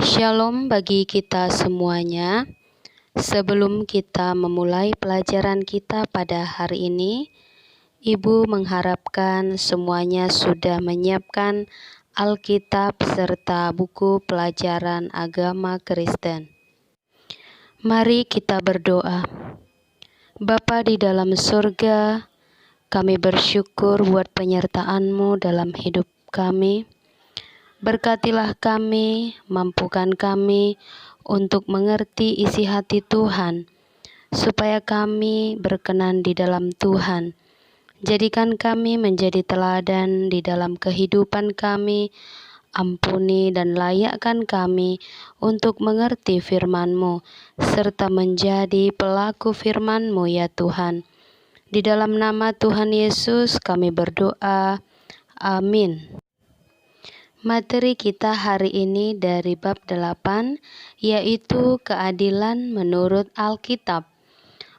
Shalom bagi kita semuanya. Sebelum kita memulai pelajaran kita pada hari ini, Ibu mengharapkan semuanya sudah menyiapkan Alkitab serta buku pelajaran agama Kristen. Mari kita berdoa. Bapa di dalam surga, kami bersyukur buat penyertaan-Mu dalam hidup kami. Berkatilah kami, mampukan kami untuk mengerti isi hati Tuhan, supaya kami berkenan di dalam Tuhan. Jadikan kami menjadi teladan di dalam kehidupan kami, ampuni dan layakkan kami untuk mengerti firman-Mu, serta menjadi pelaku firman-Mu ya Tuhan. Di dalam nama Tuhan Yesus kami berdoa, amin. Materi kita hari ini dari bab 8, yaitu keadilan menurut Alkitab.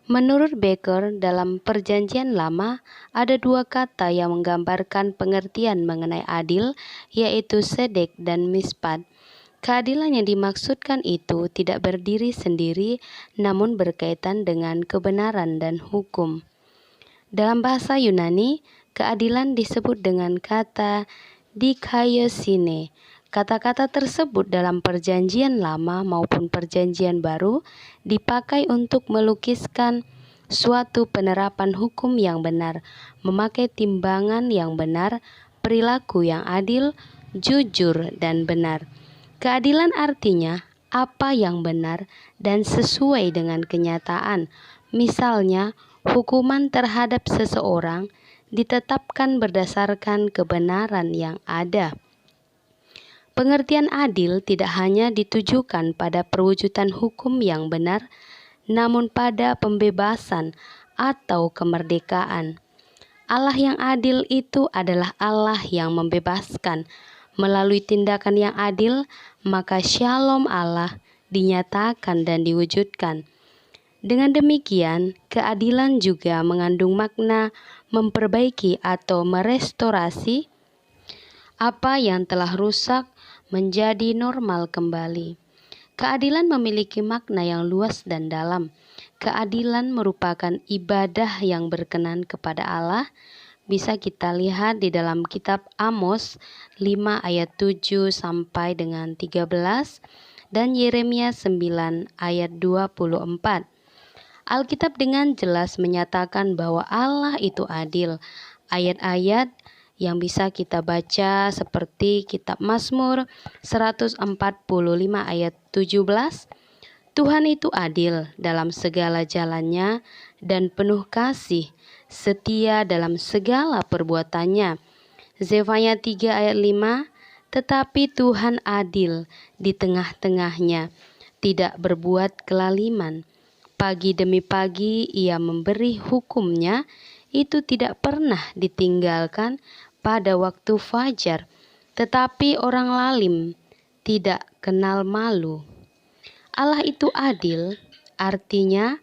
Menurut Becker, dalam Perjanjian Lama, ada dua kata yang menggambarkan pengertian mengenai adil, yaitu sedek dan mispat. Keadilan yang dimaksudkan itu tidak berdiri sendiri, namun berkaitan dengan kebenaran dan hukum. Dalam bahasa Yunani, keadilan disebut dengan kata dikaiosine. Kata-kata tersebut dalam Perjanjian Lama maupun Perjanjian Baru dipakai untuk melukiskan suatu penerapan hukum yang benar, memakai timbangan yang benar, perilaku yang adil, jujur, dan benar. Keadilan artinya apa yang benar dan sesuai dengan kenyataan. Misalnya, hukuman terhadap seseorang ditetapkan berdasarkan kebenaran yang ada. Pengertian adil tidak hanya ditujukan pada perwujudan hukum yang benar, namun pada pembebasan atau kemerdekaan. Allah yang adil itu adalah Allah yang membebaskan. Melalui tindakan yang adil, maka shalom Allah dinyatakan dan diwujudkan. Dengan demikian, keadilan juga mengandung makna memperbaiki atau merestorasi apa yang telah rusak menjadi normal kembali. Keadilan memiliki makna yang luas dan dalam. Keadilan merupakan ibadah yang berkenan kepada Allah. Bisa kita lihat di dalam kitab Amos 5 ayat 7 sampai dengan 13 dan Yeremia 9 ayat 24. Alkitab dengan jelas menyatakan bahwa Allah itu adil. Ayat-ayat yang bisa kita baca seperti kitab Mazmur 145 ayat 17. Tuhan itu adil dalam segala jalannya dan penuh kasih, setia dalam segala perbuatannya. Zefanya 3 ayat 5. Tetapi Tuhan adil di tengah-tengahnya, tidak berbuat kelaliman. Pagi demi pagi ia memberi hukumnya, itu tidak pernah ditinggalkan pada waktu fajar. Tetapi orang lalim tidak kenal malu. Allah itu adil, artinya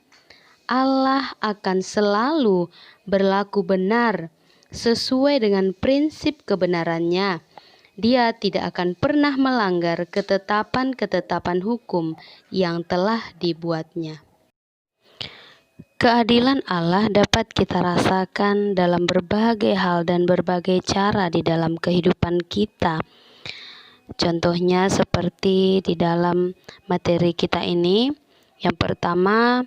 Allah akan selalu berlaku benar sesuai dengan prinsip kebenarannya. Dia tidak akan pernah melanggar ketetapan-ketetapan hukum yang telah dibuatnya. Keadilan Allah dapat kita rasakan dalam berbagai hal dan berbagai cara di dalam kehidupan kita. Contohnya seperti di dalam materi kita ini. Yang pertama,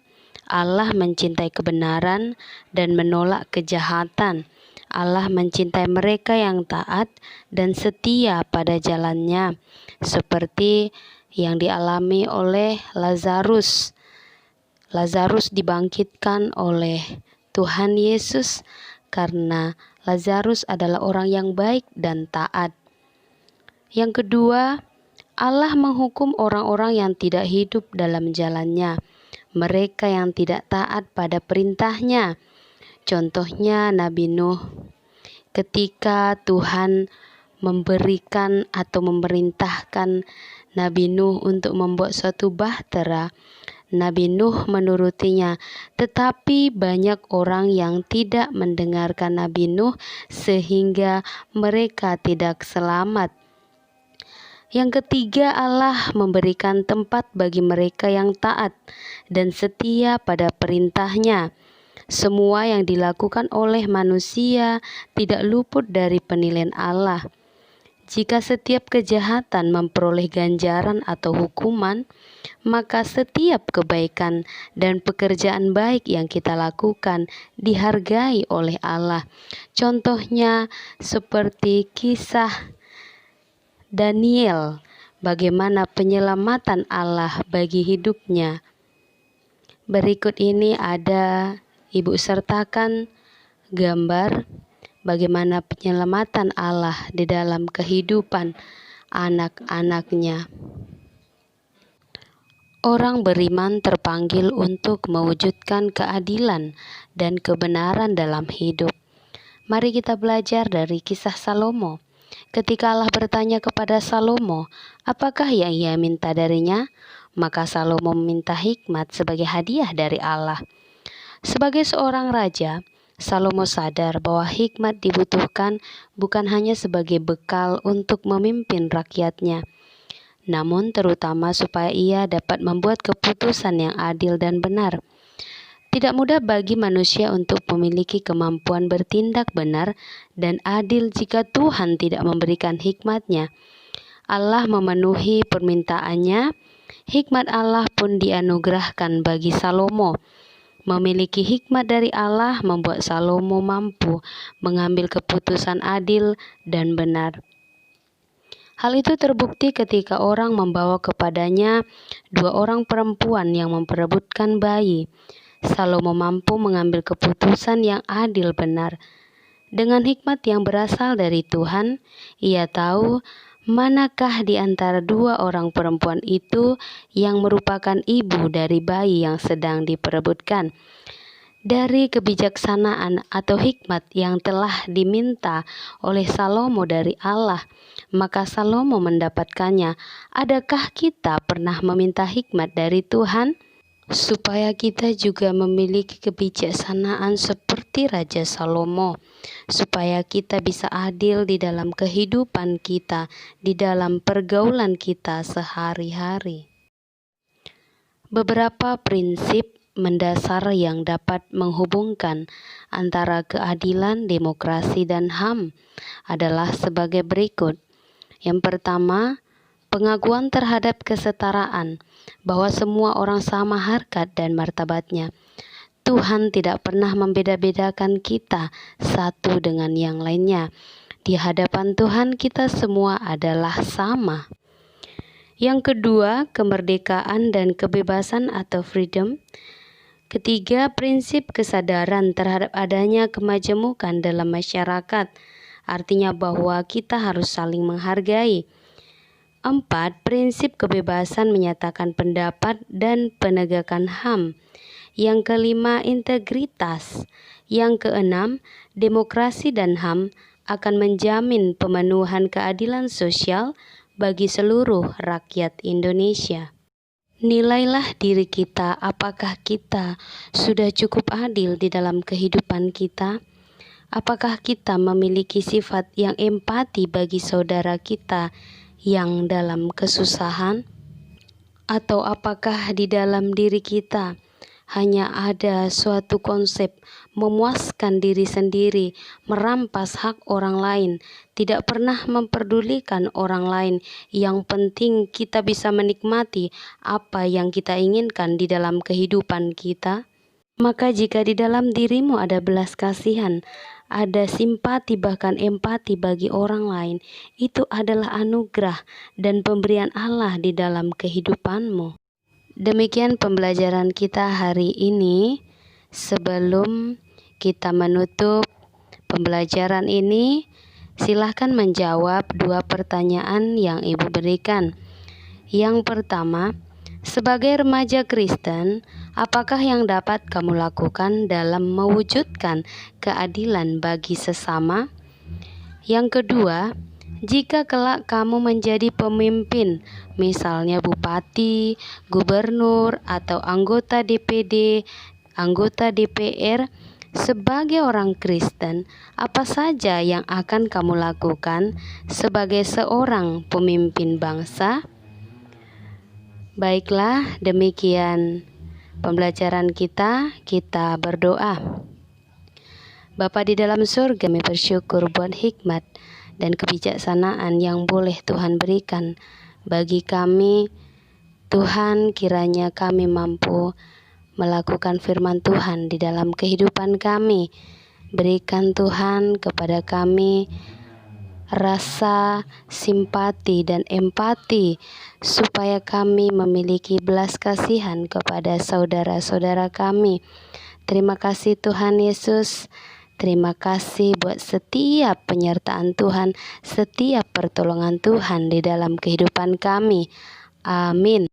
Allah mencintai kebenaran dan menolak kejahatan. Allah mencintai mereka yang taat dan setia pada jalannya, seperti yang dialami oleh Lazarus. Lazarus dibangkitkan oleh Tuhan Yesus karena Lazarus adalah orang yang baik dan taat. Yang kedua, Allah menghukum orang-orang yang tidak hidup dalam jalannya, mereka yang tidak taat pada perintahnya. Contohnya Nabi Nuh. Ketika Tuhan memberikan atau memerintahkan Nabi Nuh untuk membuat suatu bahtera, Nabi Nuh menurutinya, tetapi banyak orang yang tidak mendengarkan Nabi Nuh sehingga mereka tidak selamat. Yang ketiga, Allah memberikan tempat bagi mereka yang taat dan setia pada perintahnya. Semua yang dilakukan oleh manusia tidak luput dari penilaian Allah. Jika setiap kejahatan memperoleh ganjaran atau hukuman, maka setiap kebaikan dan pekerjaan baik yang kita lakukan dihargai oleh Allah. Contohnya seperti kisah Daniel, bagaimana penyelamatan Allah bagi hidupnya. Berikut ini ada Ibu sertakan gambar bagaimana penyelamatan Allah di dalam kehidupan anak-anaknya. Orang beriman terpanggil untuk mewujudkan keadilan dan kebenaran dalam hidup. Mari kita belajar dari kisah Salomo. Ketika Allah bertanya kepada Salomo, apakah yang ia minta darinya? Maka Salomo meminta hikmat sebagai hadiah dari Allah. Sebagai seorang raja, Salomo sadar bahwa hikmat dibutuhkan bukan hanya sebagai bekal untuk memimpin rakyatnya, namun terutama supaya ia dapat membuat keputusan yang adil dan benar. Tidak mudah bagi manusia untuk memiliki kemampuan bertindak benar dan adil jika Tuhan tidak memberikan hikmat-Nya. Allah memenuhi permintaannya. Hikmat Allah pun dianugerahkan bagi Salomo. Memiliki hikmat dari Allah membuat Salomo mampu mengambil keputusan adil dan benar. Hal itu terbukti ketika orang membawa kepadanya 2 orang perempuan yang memperebutkan bayi. Salomo mampu mengambil keputusan yang adil benar. Dengan hikmat yang berasal dari Tuhan, ia tahu manakah di antara 2 orang perempuan itu yang merupakan ibu dari bayi yang sedang diperebutkan. Dari kebijaksanaan atau hikmat yang telah diminta oleh Salomo dari Allah, maka Salomo mendapatkannya. Adakah kita pernah meminta hikmat dari Tuhan? Supaya kita juga memiliki kebijaksanaan seperti Raja Salomo, supaya kita bisa adil di dalam kehidupan kita, di dalam pergaulan kita sehari-hari. Beberapa prinsip mendasar yang dapat menghubungkan antara keadilan, demokrasi, dan HAM adalah sebagai berikut. Yang pertama, pengakuan terhadap kesetaraan, bahwa semua orang sama harkat dan martabatnya. Tuhan tidak pernah membeda-bedakan kita satu dengan yang lainnya. Di hadapan Tuhan kita semua adalah sama. Yang kedua, kemerdekaan dan kebebasan atau freedom. Ketiga, prinsip kesadaran terhadap adanya kemajemukan dalam masyarakat, artinya bahwa kita harus saling menghargai. 4. Prinsip kebebasan menyatakan pendapat dan penegakan HAM. Yang kelima, integritas. Yang keenam, demokrasi dan HAM akan menjamin pemenuhan keadilan sosial bagi seluruh rakyat Indonesia. Nilailah diri kita, apakah kita sudah cukup adil di dalam kehidupan kita? Apakah kita memiliki sifat yang empati bagi saudara kita yang dalam kesusahan? Atau apakah di dalam diri kita hanya ada suatu konsep memuaskan diri sendiri, merampas hak orang lain, tidak pernah memperdulikan orang lain, yang penting kita bisa menikmati apa yang kita inginkan di dalam kehidupan kita? Maka jika di dalam dirimu ada belas kasihan, ada simpati bahkan empati bagi orang lain, itu adalah anugerah dan pemberian Allah di dalam kehidupanmu. Demikian pembelajaran kita hari ini. Sebelum kita menutup pembelajaran ini, silahkan menjawab 2 pertanyaan yang Ibu berikan. Yang pertama, sebagai remaja Kristen, apakah yang dapat kamu lakukan dalam mewujudkan keadilan bagi sesama? Yang kedua, jika kelak kamu menjadi pemimpin, misalnya bupati, gubernur, atau anggota DPD, anggota DPR, Sebagai orang Kristen, apa saja yang akan kamu lakukan sebagai seorang pemimpin bangsa? Baiklah, demikian pembelajaran kita berdoa. Bapa di dalam surga, kami bersyukur buat hikmat dan kebijaksanaan yang boleh Tuhan berikan bagi kami. Tuhan, kiranya kami mampu melakukan firman Tuhan di dalam kehidupan kami. Berikan Tuhan kepada kami rasa simpati dan empati supaya kami memiliki belas kasihan kepada saudara-saudara kami. Terima kasih Tuhan Yesus. Terima kasih buat setiap penyertaan Tuhan, setiap pertolongan Tuhan di dalam kehidupan kami. Amin.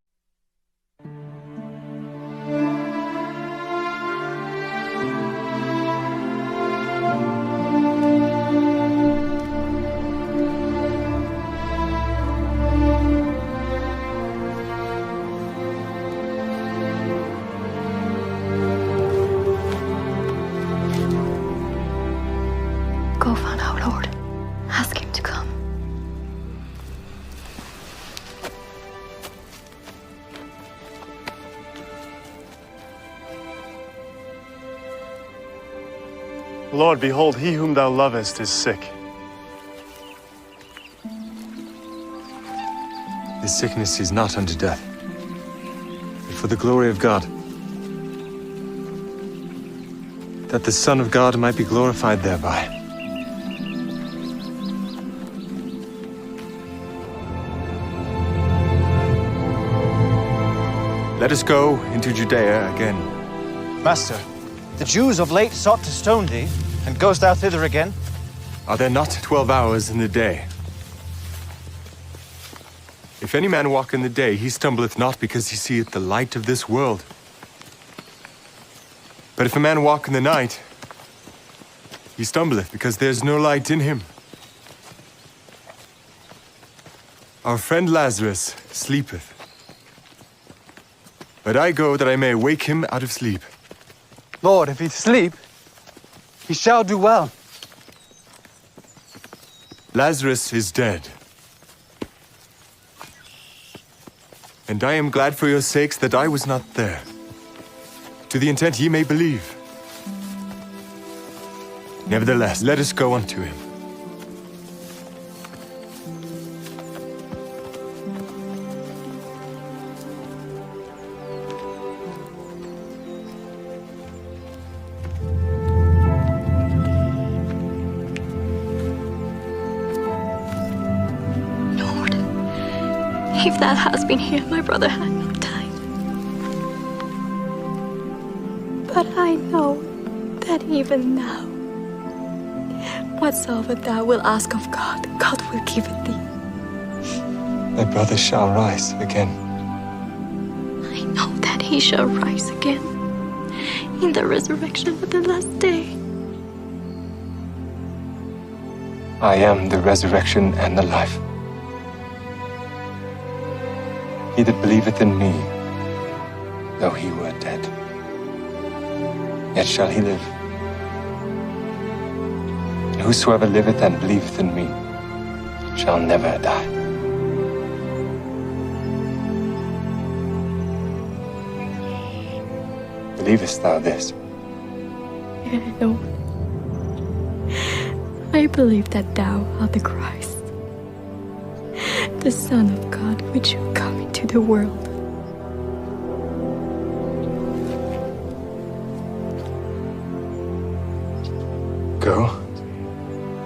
Go find our Lord. Ask him to come. Lord, behold, he whom thou lovest is sick. This sickness is not unto death, but for the glory of God, that the Son of God might be glorified thereby. Let us go into Judea again. Master, the Jews of late sought to stone thee, and goest thou thither again? Are there not 12 hours in the day? If any man walk in the day, he stumbleth not because he seeth the light of this world. But if a man walk in the night, he stumbleth because there is no light in him. Our friend Lazarus sleepeth, but I go that I may wake him out of sleep. Lord, if he sleep, he shall do well. Lazarus is dead. And I am glad for your sakes that I was not there, to the intent ye may believe. Nevertheless, let us go unto him. Lord, if thou hadst been here, my brother had not died. But I know that even now, whatsoever thou wilt ask of God, God will give it thee. Thy brother shall rise again. I know that he shall rise again in the resurrection of the last day. I am the resurrection and the life. He that believeth in me, though he were dead, yet shall he live. And whosoever liveth and believeth in me shall never die. Believest thou this? Yeah, Lord. I believe that thou art the Christ, the Son of God, which shall come into the world. Go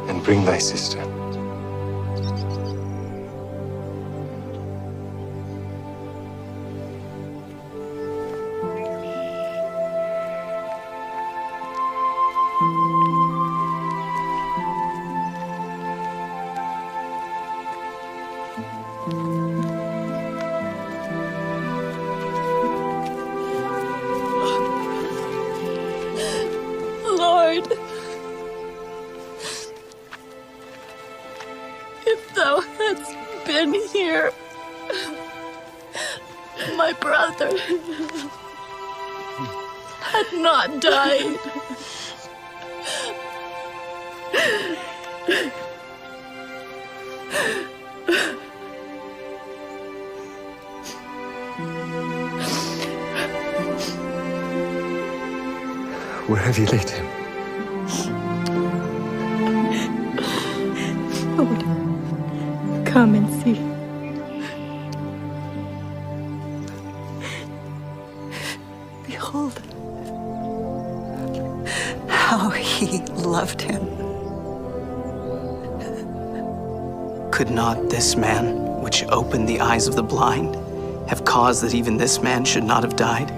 and bring thy sister. Lord, if thou hadst been here, my brother had not died. Where have you laid him? Lord, come and see. Behold how he loved him. Could not this man, which opened the eyes of the blind, have caused that even this man should not have died?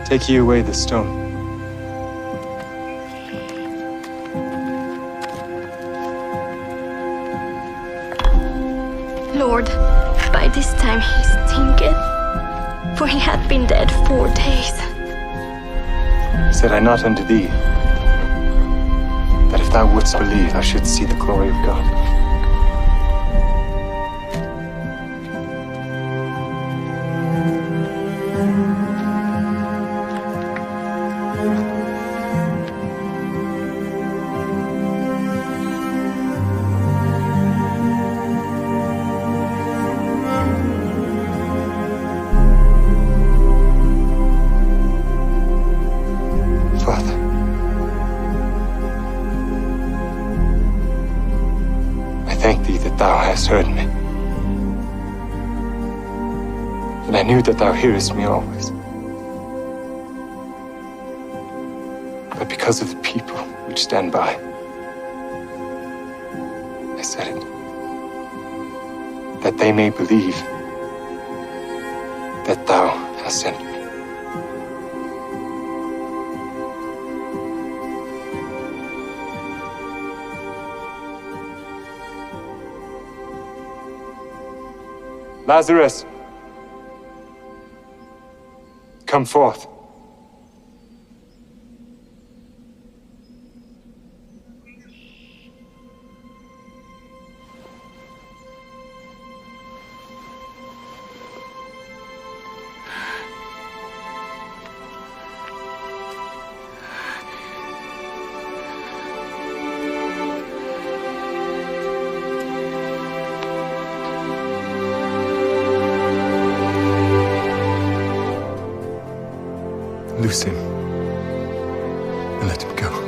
Take ye away the stone. Lord, by this time he stinketh, for he hath been dead 4 days. Said I not unto thee, that if thou wouldst believe, thou shouldst see the glory of God? Father, I thank thee that thou hast heard me. And I knew that thou hearest me always. But because of the people which stand by, I said it, that they may believe that thou hast sent me. Lazarus, come forth. Loose him and let him go.